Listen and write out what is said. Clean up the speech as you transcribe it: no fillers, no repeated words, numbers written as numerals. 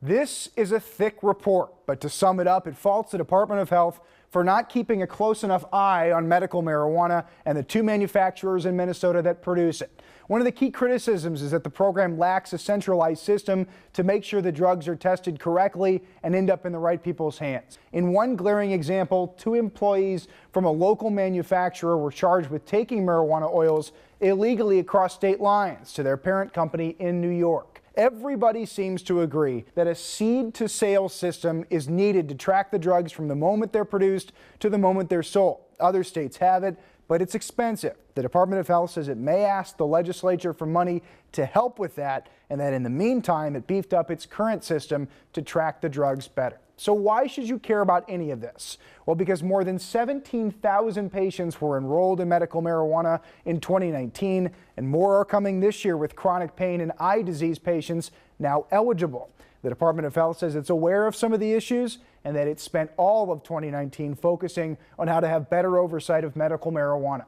This is a thick report, but to sum it up, it faults the Department of Health for not keeping a close enough eye on medical marijuana and the two manufacturers in Minnesota that produce it. One of the key criticisms is that the program lacks a centralized system to make sure the drugs are tested correctly and end up in the right people's hands. In one glaring example, 2 employees from a local manufacturer were charged with taking marijuana oils illegally across state lines to their parent company in New York. Everybody seems to agree that a seed-to-sale system is needed to track the drugs from the moment they're produced to the moment they're sold. Other states have it, but it's expensive. The Department of Health says it may ask the legislature for money to help with that, and that in the meantime, it beefed up its current system to track the drugs better. So why should you care about any of this? Well, because more than 17,000 patients were enrolled in medical marijuana in 2019, and more are coming this year with chronic pain and eye disease patients now eligible. The Department of Health says it's aware of some of the issues and that it spent all of 2019 focusing on how to have better oversight of medical marijuana.